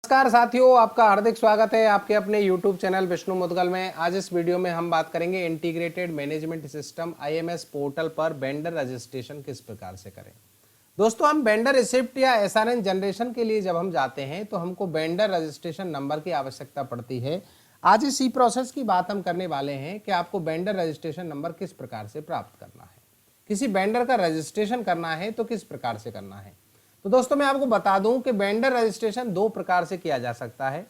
नमस्कार साथियों, आपका हार्दिक स्वागत है आपके अपने YouTube चैनल विष्णु मुदगल में। आज इस वीडियो में हम बात करेंगे integrated management system IMS portal पर वेंडर रजिस्ट्रेशन किस प्रकार से करें। दोस्तों, हम वेंडर रिसिप्ट या SRN जनरेशन के लिए जब हम जाते हैं तो हमको वेंडर रजिस्ट्रेशन नंबर की आवश्यकता पड़ती है। आज इसी प्रोसेस की बात हम करने वाले हैं कि आपको वेंडर रजिस्ट्रेशन नंबर किस प्रकार से प्राप्त करना है। किसी वेंडर का रजिस्ट्रेशन करना है तो किस प्रकार से करना है। तो दोस्तों, मैं आपको बता दूं कि वेंडर रजिस्ट्रेशन दो प्रकार से किया जा सकता है।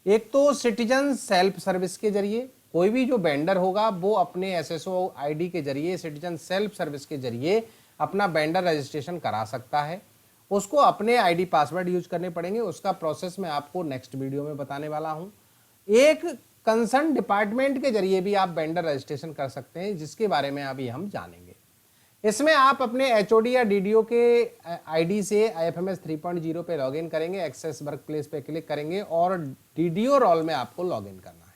एक तो सिटीजन सेल्फ सर्विस के जरिए, कोई भी जो वेंडर होगा वो अपने SSO ID के जरिए, सिटीजन सेल्फ सर्विस के जरिए अपना वेंडर रजिस्ट्रेशन करा सकता है। उसको अपने ID पासवर्ड यूज करने पड़ेंगे। उसका प्रोसेस मैं आपको नेक्स्ट वीडियो में बताने वाला हूं। एक कंसर्न डिपार्टमेंट के जरिए भी आप वेंडर रजिस्ट्रेशन कर सकते हैं, जिसके बारे में अभी हम जानेंगे। इसमें आप अपने HOD या DDO के ID से IFMS 3.0 पे लॉगिन करेंगे, एक्सेस वर्क प्लेस पे क्लिक करेंगे और DDO रोल में आपको लॉगिन करना है।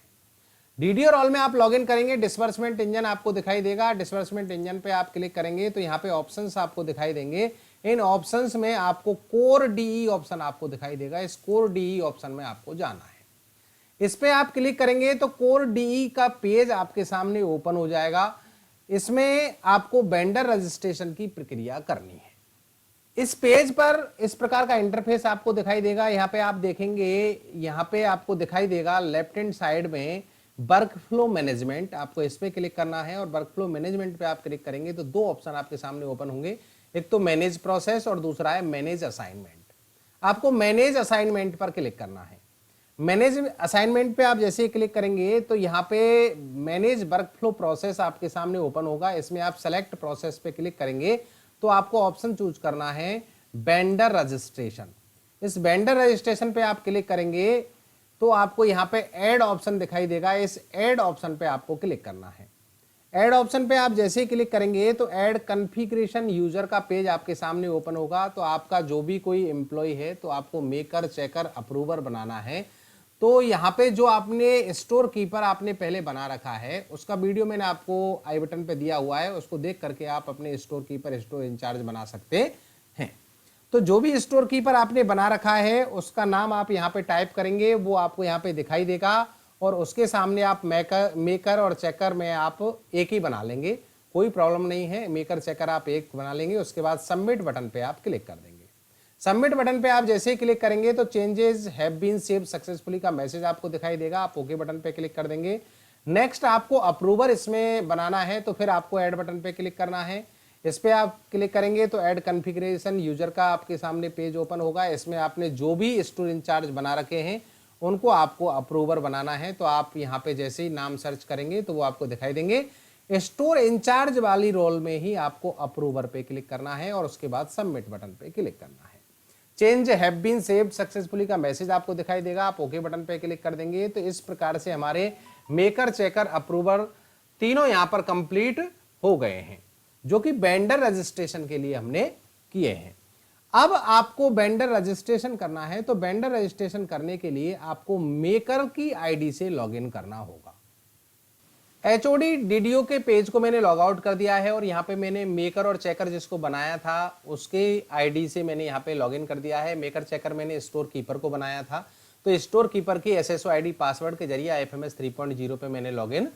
DDO रोल में आप लॉगिन करेंगे, डिस्बर्समेंट इंजन आपको दिखाई देगा। डिस्बर्समेंट इंजन पे आप क्लिक करेंगे तो यहाँ पे ऑप्शंस आपको दिखाई देंगे। इन ऑप्शंस में आपको कोर DE ऑप्शन आपको दिखाई देगा। इस कोर DE ऑप्शन में आपको जाना है। इस पे आप क्लिक करेंगे तो कोर DE का पेज आपके सामने ओपन हो जाएगा। इसमें आपको वेंडर रजिस्ट्रेशन की प्रक्रिया करनी है। इस पेज पर इस प्रकार का इंटरफेस आपको दिखाई देगा। यहाँ पे आप देखेंगे, यहाँ पे आपको दिखाई देगा लेफ्ट हैंड साइड में वर्क फ्लो मैनेजमेंट। आपको इस पे क्लिक करना है और वर्क फ्लो मैनेजमेंट पे आप क्लिक करेंगे तो दो ऑप्शन आपके सामने ओपन होंगे। एक तो मैनेज प्रोसेस और दूसरा है मैनेज असाइनमेंट। आपको मैनेज असाइनमेंट पर क्लिक करना है। मैनेज असाइनमेंट पे आप जैसे ही क्लिक करेंगे तो यहाँ पे मैनेज वर्क फ्लो प्रोसेस आपके सामने ओपन होगा। इसमें आप सेलेक्ट प्रोसेस पे क्लिक करेंगे तो आपको ऑप्शन चूज करना है वेंडर रजिस्ट्रेशन। इस वेंडर रजिस्ट्रेशन पे आप क्लिक करेंगे तो आपको यहाँ पे ऐड ऑप्शन दिखाई देगा। इस ऐड ऑप्शन पे आपको क्लिक करना है। ऐड ऑप्शन पे आप जैसे ही क्लिक करेंगे तो ऐड कॉन्फ़िगरेशन यूजर का पेज आपके सामने ओपन होगा। तो आपका जो भी कोई एम्प्लॉय है तो आपको मेकर, चेकर, अप्रूवर बनाना है। तो यहाँ पे जो आपने स्टोर कीपर आपने पहले बना रखा है उसका वीडियो मैंने आपको आई बटन पे दिया हुआ है, उसको देख करके आप अपने स्टोर कीपर, स्टोर इंचार्ज बना सकते हैं। तो जो भी स्टोर कीपर आपने बना रखा है उसका नाम आप यहाँ पे टाइप करेंगे, वो आपको यहाँ पे दिखाई देगा और उसके सामने आप मेकर और चेकर में आप एक ही बना लेंगे, कोई प्रॉब्लम नहीं है। मेकर चेकर आप एक बना लेंगे। उसके बाद सबमिट बटन पे आप क्लिक कर देंगे। सबमिट बटन पे आप जैसे ही क्लिक करेंगे तो changes have been saved successfully का मैसेज आपको दिखाई देगा। आप ओके बटन पे क्लिक कर देंगे। नेक्स्ट आपको अप्रूवर इसमें बनाना है तो फिर आपको ऐड बटन पे क्लिक करना है। इस पे आप क्लिक करेंगे तो ऐड कॉन्फ़िगरेशन यूजर का आपके सामने पेज ओपन होगा। इसमें आपने जो भी स्टोर इंचार्ज बना रखे हैं उनको आपको अप्रूवर बनाना है। तो आप यहाँ पे जैसे ही नाम सर्च करेंगे तो वो आपको दिखाई देंगे। स्टोर इंचार्ज वाली रोल में ही आपको अप्रूवर पे क्लिक करना है और उसके बाद सबमिट बटन पे क्लिक करना है। Change have been saved successfully का मैसेज आपको दिखाई देगा। आप ओके बटन पे क्लिक कर देंगे। तो इस प्रकार से हमारे मेकर, चेकर, अप्रूवर तीनों यहां पर कंप्लीट हो गए हैं, जो कि वेंडर रजिस्ट्रेशन के लिए हमने किए हैं। अब आपको वेंडर रजिस्ट्रेशन करना है तो वेंडर रजिस्ट्रेशन करने के लिए आपको मेकर की ID से लॉगिन करना होगा। HOD DDO के पेज को मैंने लॉग आउट कर दिया है और यहाँ पे मैंने मेकर और चेकर जिसको बनाया था उसके ID से मैंने यहाँ पे लॉगिन कर दिया है। मेकर, चेकर मैंने स्टोर कीपर को बनाया था तो स्टोर कीपर की SSO ID पासवर्ड के जरिए IFMS 3.0 पे मैंने लॉगिन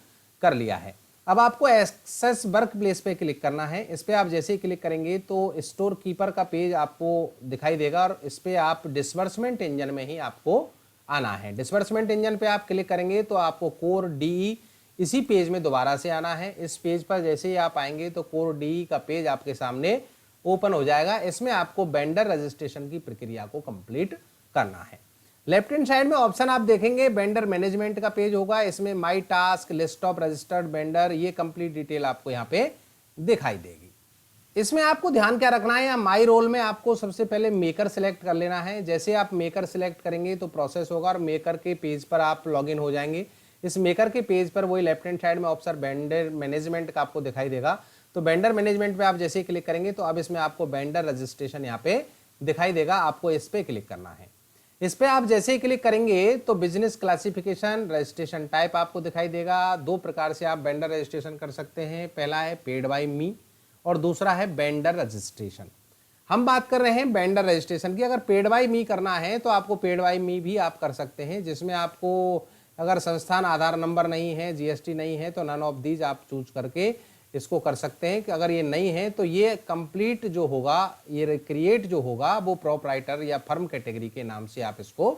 कर लिया है। अब आपको एक्सेस वर्क प्लेस पे क्लिक करना है। इस पे आप जैसे ही क्लिक करेंगे तो स्टोर कीपर का पेज आपको दिखाई देगा और इस पे आप डिस्बर्समेंट इंजन में ही आपको आना है। डिस्बर्समेंट इंजन पे आप क्लिक करेंगे तो आपको कोर DE इसी पेज में दोबारा से आना है। इस पेज पर जैसे ही आप आएंगे तो कोर DE का पेज आपके सामने ओपन हो जाएगा। इसमें आपको वेंडर रजिस्ट्रेशन की प्रक्रिया को कंप्लीट करना है। लेफ्ट हैंड साइड में ऑप्शन आप देखेंगे वेंडर मैनेजमेंट का पेज होगा। इसमें my task, list of registered vendor, ये कंप्लीट डिटेल आपको यहाँ पे दिखाई देगी। इसमें आपको ध्यान क्या रखना है, या माई रोल में आपको सबसे पहले मेकर सिलेक्ट कर लेना है। जैसे आप मेकर सिलेक्ट करेंगे तो प्रोसेस होगा और मेकर के पेज पर आप लॉगिन हो जाएंगे। इस मेकर के पेज पर वही लेफ्ट हैंड साइड में ऑप्शन वेंडर मैनेजमेंट का आपको दिखाई देगा। तो वेंडर मैनेजमेंट पे आप जैसे ही क्लिक करेंगे तो अब इसमें आपको वेंडर रजिस्ट्रेशन यहाँ पे दिखाई देगा। आपको इस पे क्लिक करना है। इस पे आप जैसे ही क्लिक करेंगे तो बिजनेस क्लासिफिकेशन, रजिस्ट्रेशन टाइप आपको दिखाई देगा। दो प्रकार से आप वेंडर रजिस्ट्रेशन कर सकते हैं। पहला है पेड बाय मी और दूसरा है वेंडर रजिस्ट्रेशन। हम बात कर रहे हैं वेंडर रजिस्ट्रेशन की। अगर पेड बाय मी करना है तो आपको पेड बाय मी भी आप कर सकते हैं, जिसमें आपको अगर संस्थान आधार नंबर नहीं है, जीएसटी नहीं है, तो नन ऑफ दीज आप चूज करके इसको कर सकते हैं। कि अगर ये नहीं है तो ये कंप्लीट जो होगा, ये क्रिएट जो होगा वो प्रोप्राइटर या फर्म कैटेगरी के नाम से आप इसको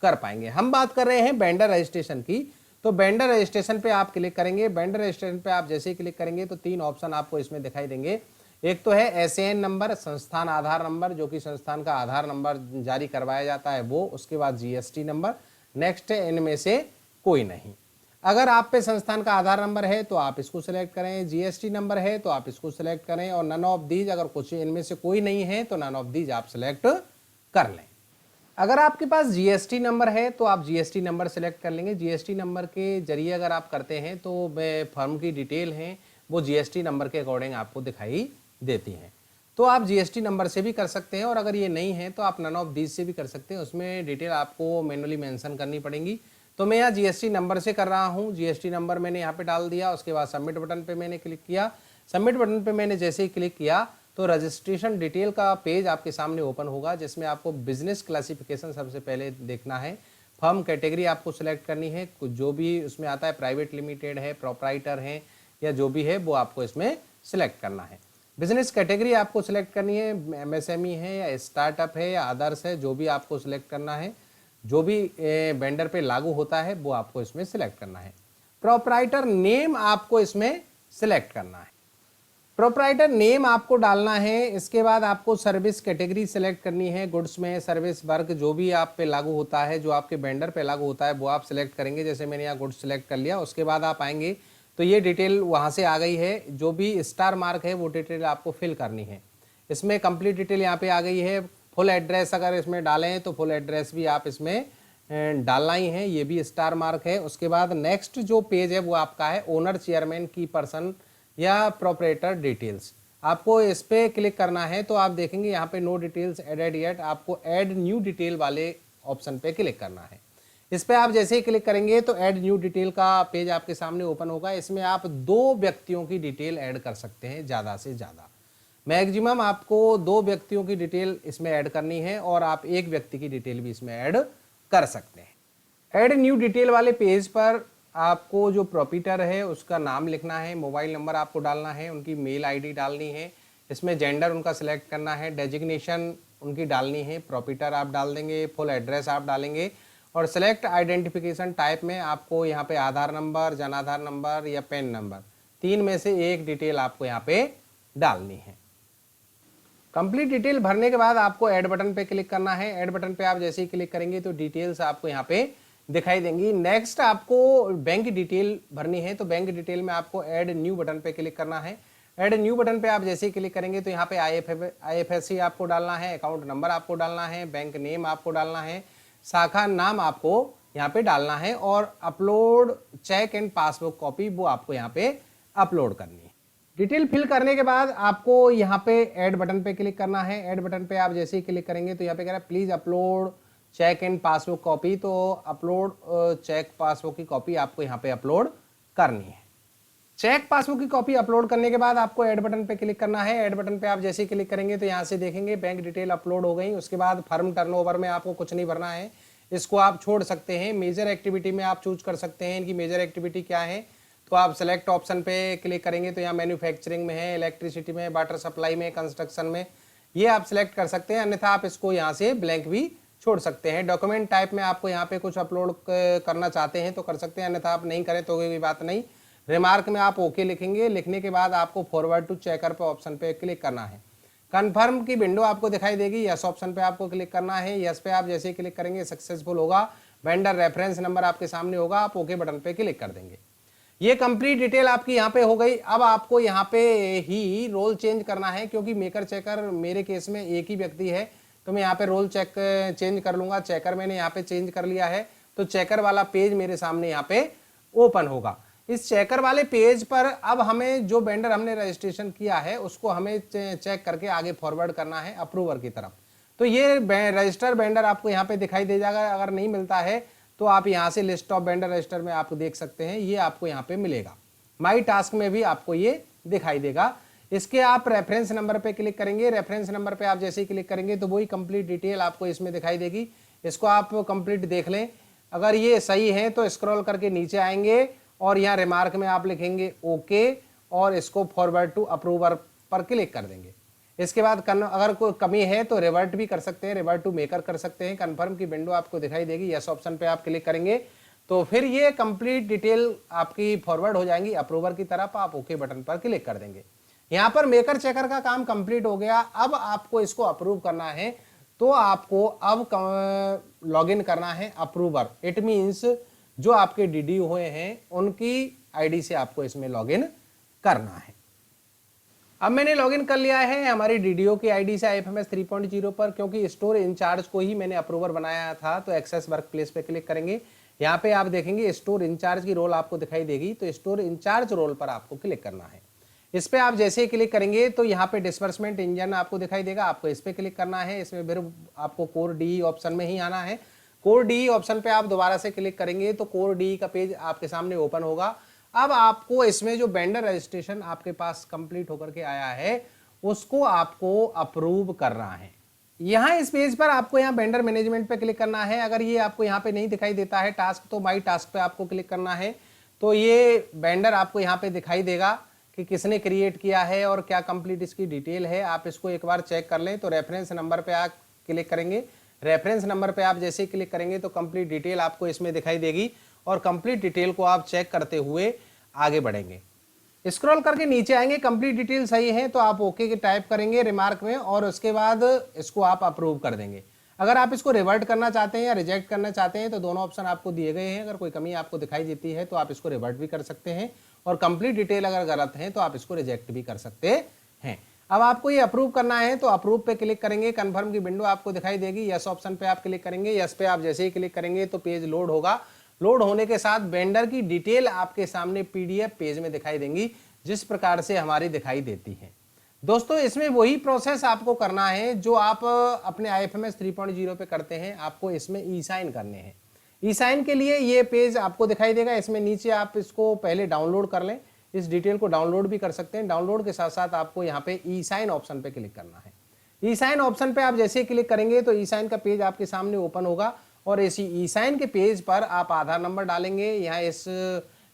कर पाएंगे। हम बात कर रहे हैं वेंडर रजिस्ट्रेशन की। तो वेंडर रजिस्ट्रेशन पे आप क्लिक करेंगे। वेंडर रजिस्ट्रेशन पे आप जैसे ही क्लिक करेंगे तो 3 ऑप्शन आपको इसमें दिखाई देंगे। एक तो है एसएन नंबर, संस्थान आधार नंबर, जो कि संस्थान का आधार नंबर जारी करवाया जाता है वो। उसके बाद जीएसटी नंबर। नेक्स्ट है इनमें से कोई नहीं। अगर आप पे संस्थान का आधार नंबर है तो आप इसको सिलेक्ट करें, जीएसटी नंबर है तो आप इसको सिलेक्ट करें, और नन ऑफ दीज, अगर कुछ इनमें से कोई नहीं है तो नन ऑफ दीज आप सिलेक्ट कर लें। अगर आपके पास जीएसटी नंबर है तो आप जीएसटी नंबर सेलेक्ट कर लेंगे। जीएसटी नंबर के जरिए अगर आप करते हैं तो फर्म की डिटेल है वो जीएसटी नंबर के अकॉर्डिंग आपको दिखाई देती हैं। तो आप जीएसटी नंबर से भी कर सकते हैं, और अगर ये नहीं है तो आप नन ऑफ दीज से भी कर सकते हैं। उसमें डिटेल आपको मैनुअली मेंशन करनी पड़ेगी। तो मैं यहाँ जीएसटी नंबर से कर रहा हूँ। जीएसटी नंबर मैंने यहाँ पे डाल दिया। उसके बाद सबमिट बटन पे मैंने क्लिक किया। सबमिट बटन पे मैंने जैसे ही क्लिक किया तो रजिस्ट्रेशन डिटेल का पेज आपके सामने ओपन होगा, जिसमें आपको बिजनेस क्लासिफिकेशन सबसे पहले देखना है। फर्म कैटेगरी आपको सिलेक्ट करनी है, कुछ जो भी उसमें आता है, प्राइवेट लिमिटेड है, प्रोप्राइटर है, या जो भी है वो आपको इसमें सिलेक्ट करना है। बिजनेस कैटेगरी आपको सिलेक्ट करनी है, एमएसएमई है या स्टार्टअप है या अदर्स है, जो भी आपको सिलेक्ट करना है। जो भी वेंडर पे लागू होता है वो आपको इसमें सिलेक्ट करना है। प्रोप्राइटर नेम आपको इसमें सिलेक्ट करना है। प्रोप्राइटर नेम आपको डालना है। इसके बाद आपको सर्विस कैटेगरी सिलेक्ट करनी है। गुड्स में सर्विस वर्क जो भी आप पे लागू होता है, जो आपके वेंडर पे लागू होता है वो आप सिलेक्ट करेंगे। जैसे मैंने यहाँ गुड्स सिलेक्ट कर लिया। उसके बाद आप आएंगे तो ये डिटेल वहाँ से आ गई है। जो भी स्टार मार्क है वो डिटेल आपको फिल करनी है। इसमें कंप्लीट डिटेल यहाँ पे आ गई है। फुल एड्रेस अगर इसमें डालें तो फुल एड्रेस भी आप इसमें डालना ही है, ये भी स्टार मार्क है। उसके बाद नेक्स्ट जो पेज है वो आपका है ओनर, चेयरमैन, की पर्सन या प्रोपरेटर डिटेल्स। आपको इस पे क्लिक करना है तो आप देखेंगे यहाँ पे नो डिटेल्स एडेड येट, आपको ऐड न्यू डिटेल वाले ऑप्शन पे क्लिक करना है। इस पे आप जैसे ही क्लिक करेंगे तो ऐड न्यू डिटेल का पेज आपके सामने ओपन होगा। इसमें आप 2 व्यक्तियों की डिटेल ऐड कर सकते हैं, ज़्यादा से ज़्यादा। मैक्सिमम आपको 2 व्यक्तियों की डिटेल इसमें ऐड करनी है, और आप 1 व्यक्ति की डिटेल भी इसमें ऐड कर सकते हैं। ऐड न्यू डिटेल वाले पेज पर आपको जो प्रोपीटर है उसका नाम लिखना है, मोबाइल नंबर आपको डालना है, उनकी मेल आईडी डालनी है, इसमें जेंडर उनका सिलेक्ट करना है, डेजिग्नेशन उनकी डालनी है, प्रोपीटर आप डाल देंगे, फुल एड्रेस आप डालेंगे, और सेलेक्ट आइडेंटिफिकेशन टाइप में आपको यहाँ पे आधार नंबर, जन आधार नंबर या पैन नंबर, 3 में से 1 डिटेल आपको यहाँ पे डालनी है। कंप्लीट डिटेल भरने के बाद आपको ऐड बटन पे क्लिक करना है। ऐड बटन पे आप जैसे ही क्लिक करेंगे तो डिटेल्स आपको यहाँ पे दिखाई देंगी। नेक्स्ट आपको बैंक डिटेल भरनी है, तो बैंक डिटेल में आपको ऐड न्यू बटन पे क्लिक करना है। ऐड न्यू बटन पे आप जैसे ही क्लिक करेंगे तो यहाँ पे आईएफएससी आपको डालना है, अकाउंट नंबर आपको डालना है, बैंक नेम आपको डालना है, शाखा नाम आपको यहाँ पे डालना है, और upload cheque and passbook copy वो आपको यहाँ पे अपलोड करनी है। डिटेल फिल करने के बाद आपको यहाँ पे ऐड बटन पे क्लिक करना है। ऐड बटन पे आप जैसे ही क्लिक करेंगे तो यहाँ पे कह रहा है please upload cheque and passbook copy, तो अपलोड चेक पासबुक की कॉपी आपको यहाँ पे अपलोड करनी है। चेक पासबुक की कॉपी अपलोड करने के बाद आपको ऐड बटन पे क्लिक करना है। ऐड बटन पे आप जैसे ही क्लिक करेंगे तो यहाँ से देखेंगे बैंक डिटेल अपलोड हो गई। उसके बाद फर्म टर्नओवर में आपको कुछ नहीं भरना है, इसको आप छोड़ सकते हैं। मेजर एक्टिविटी में आप चूज कर सकते हैं इनकी मेजर एक्टिविटी क्या है, तो आप सेलेक्ट ऑप्शन पे क्लिक करेंगे तो यहाँ मैन्युफैक्चरिंग में है, इलेक्ट्रिसिटी में, वाटर सप्लाई में, कंस्ट्रक्शन में, ये आप सिलेक्ट कर सकते हैं। अन्यथा आप इसको यहाँ से ब्लैंक भी छोड़ सकते हैं। डॉक्यूमेंट टाइप में आपको यहाँ पे कुछ अपलोड करना चाहते हैं तो कर सकते हैं, अन्यथा आप नहीं करें तो कोई बात नहीं। रिमार्क में आप ओके लिखेंगे। लिखने के बाद आपको फॉरवर्ड टू चेकर पे ऑप्शन पे क्लिक करना है। कन्फर्म की विंडो आपको दिखाई देगी, यस ऑप्शन पे आपको क्लिक करना है। यस पे आप जैसे ही क्लिक करेंगे सक्सेसफुल होगा, वेंडर रेफरेंस नंबर आपके सामने होगा, आप ओके बटन पे क्लिक कर देंगे। ये कंप्लीट डिटेल आपकी यहाँ पे हो गई। अब आपको यहाँ पे ही रोल चेंज करना है, क्योंकि मेकर चेकर मेरे केस में एक ही व्यक्ति है, तो मैं यहाँ पे रोल चेंज कर लूंगा। चेकर मैंने यहाँ पे चेंज कर लिया है, तो चेकर वाला पेज मेरे सामने यहाँ पे ओपन होगा। इस चेकर वाले पेज पर अब हमें जो वेंडर हमने रजिस्ट्रेशन किया है उसको हमें चेक करके आगे फॉरवर्ड करना है अप्रूवर की तरफ। तो ये रजिस्टर वेंडर आपको यहाँ पे दिखाई दे जाएगा। अगर नहीं मिलता है तो आप यहाँ से लिस्ट ऑफ वेंडर रजिस्टर में आप देख सकते हैं, ये आपको यहाँ पे मिलेगा। माई टास्क में भी आपको ये दिखाई देगा। इसके आप रेफरेंस नंबर पे क्लिक करेंगे। रेफरेंस नंबर पे आप जैसे ही क्लिक करेंगे तो वही कंप्लीट डिटेल आपको इसमें दिखाई देगी। इसको आप कंप्लीट देख लें। अगर ये सही है तो स्क्रॉल करके नीचे आएंगे और यहाँ रिमार्क में आप लिखेंगे ओके और इसको फॉरवर्ड टू अप्रूवर पर क्लिक कर देंगे। इसके बाद अगर कोई कमी है तो रिवर्ट भी कर सकते हैं, रिवर्ट टू मेकर कर सकते हैं। कन्फर्म की विंडो आपको दिखाई देगी, यस ऑप्शन पे आप क्लिक करेंगे तो फिर ये कंप्लीट डिटेल आपकी फॉरवर्ड हो जाएंगी अप्रूवर की तरफ। आप ओके बटन पर क्लिक कर देंगे। यहाँ पर मेकर चेकर का काम कंप्लीट हो गया। अब आपको इसको अप्रूव करना है तो आपको अब लॉगिन करना है अप्रूवर। इट मीन्स जो आपके डीडी हुए हैं उनकी आईडी से आपको इसमें लॉगिन करना है। अब मैंने लॉगिन कर लिया है हमारी डीडीओ की आईडी से IFMS 3.0 पर, क्योंकि स्टोर इंचार्ज को ही मैंने अप्रूवर बनाया था। तो एक्सेस वर्क प्लेस पे क्लिक करेंगे। यहाँ पे आप देखेंगे स्टोर इंचार्ज की रोल आपको दिखाई देगी, तो स्टोर इंचार्ज रोल पर आपको क्लिक करना है। इस पे आप जैसे ही क्लिक करेंगे तो यहाँ पे डिस्बर्समेंट इंजन आपको दिखाई देगा, आपको इस पे क्लिक करना है। इसमें फिर आपको कोर डी ऑप्शन में ही आना है। कोर डी ऑप्शन पे आप दोबारा से क्लिक करेंगे तो कोर डी का पेज आपके सामने ओपन होगा। अब आपको इसमें जो वेंडर रजिस्ट्रेशन आपके पास कंप्लीट होकर के आया है उसको आपको अप्रूव करना है। यहाँ इस पेज पर आपको यहाँ वेंडर मैनेजमेंट पे क्लिक करना है। अगर ये आपको यहाँ पे नहीं दिखाई देता है टास्क, तो माई टास्क पे आपको क्लिक करना है। तो ये वेंडर आपको यहाँ पे दिखाई देगा कि किसने क्रिएट किया है और क्या कंप्लीट इसकी डिटेल है। आप इसको एक बार चेक कर लें। तो रेफरेंस नंबर पे आप क्लिक करेंगे। रेफरेंस नंबर पे आप जैसे ही क्लिक करेंगे तो कंप्लीट डिटेल आपको इसमें दिखाई देगी और कंप्लीट डिटेल को आप चेक करते हुए आगे बढ़ेंगे। स्क्रॉल करके नीचे आएंगे, कंप्लीट डिटेल सही है तो आप ओके के टाइप करेंगे रिमार्क में और उसके बाद इसको आप अप्रूव कर देंगे। अगर आप इसको रिवर्ट करना चाहते हैं या रिजेक्ट करना चाहते हैं तो दोनों ऑप्शन आपको दिए गए हैं। अगर कोई कमी आपको दिखाई देती है तो आप इसको रिवर्ट भी कर सकते हैं और कंप्लीट डिटेल अगर गलत है तो आप इसको रिजेक्ट भी कर सकते हैं। अब आपको ये अप्रूव करना है तो अप्रूव पे क्लिक करेंगे। कन्फर्म की विंडो आपको दिखाई देगी, यस ऑप्शन पे आप क्लिक करेंगे। यस पे आप जैसे ही क्लिक करेंगे तो पेज लोड होगा। लोड होने के साथ वेंडर की डिटेल आपके सामने पीडीएफ पेज में दिखाई देंगी, जिस प्रकार से हमारी दिखाई देती है। दोस्तों इसमें वही प्रोसेस आपको करना है जो आप अपने IFMS 3.0 पे करते हैं। आपको इसमें ई साइन करने हैं। ई साइन के लिए ये पेज आपको दिखाई देगा। इसमें नीचे आप इसको पहले डाउनलोड कर लें। इस डिटेल को डाउनलोड भी कर सकते हैं। डाउनलोड के साथ साथ आपको यहाँ पे ई साइन ऑप्शन पे क्लिक करना है। ई साइन ऑप्शन पे आप जैसे ही क्लिक करेंगे तो ई साइन का पेज आपके सामने ओपन होगा और इसी ई साइन के पेज पर आप आधार नंबर डालेंगे। यहाँ इस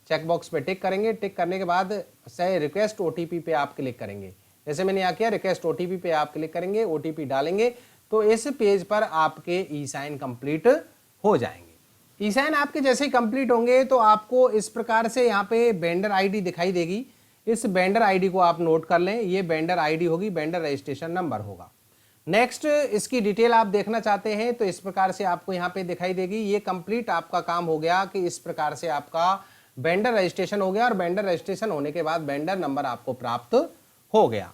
चेकबॉक्स पे टिक करेंगे। टिक करने के बाद से रिक्वेस्ट OTP पे आप क्लिक करेंगे। जैसे मैंने यहाँ किया, रिक्वेस्ट OTP पे आप क्लिक करेंगे, OTP डालेंगे तो इस पेज पर आपके ई साइन कंप्लीट हो जाएंगे। ई साइन आपके जैसे ही कंप्लीट होंगे तो आपको इस प्रकार से यहाँ पे वेंडर आईडी दिखाई देगी। इस वेंडर आईडी को आप नोट कर लें। ये वेंडर आईडी होगी, वेंडर रजिस्ट्रेशन नंबर होगा। नेक्स्ट इसकी डिटेल आप देखना चाहते हैं तो इस प्रकार से आपको यहाँ पे दिखाई देगी। ये कंप्लीट आपका काम हो गया कि इस प्रकार से आपका वेंडर रजिस्ट्रेशन हो गया और वेंडर रजिस्ट्रेशन होने के बाद वेंडर नंबर आपको प्राप्त हो गया।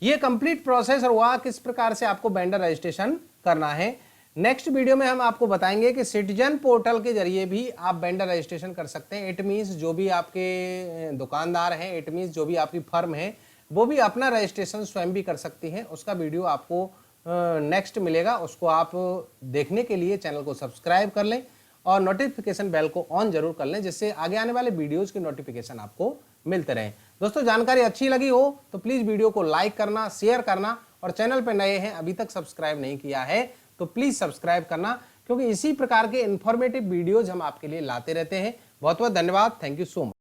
ये कंप्लीट प्रोसेस हुआ किस प्रकार से आपको वेंडर रजिस्ट्रेशन करना है। नेक्स्ट वीडियो में हम आपको बताएंगे कि सिटीजन पोर्टल के जरिए भी आप वेंडर रजिस्ट्रेशन कर सकते हैं। इट मीन्स जो भी आपके दुकानदार हैं, इट मीन्स जो भी आपकी फर्म है, वो भी अपना रजिस्ट्रेशन स्वयं भी कर सकती हैं। उसका वीडियो आपको नेक्स्ट मिलेगा। उसको आप देखने के लिए चैनल को सब्सक्राइब कर लें और नोटिफिकेशन बेल को ऑन जरूर कर लें, जिससे आगे आने वाले वीडियोस की नोटिफिकेशन आपको मिलते रहें। दोस्तों जानकारी अच्छी लगी हो तो प्लीज़ वीडियो को लाइक करना, शेयर करना और चैनल पर नए हैं अभी तक सब्सक्राइब नहीं किया है तो प्लीज़ सब्सक्राइब करना, क्योंकि इसी प्रकार के इंफॉर्मेटिव वीडियोज हम आपके लिए लाते रहते हैं। बहुत बहुत धन्यवाद। Thank you so much.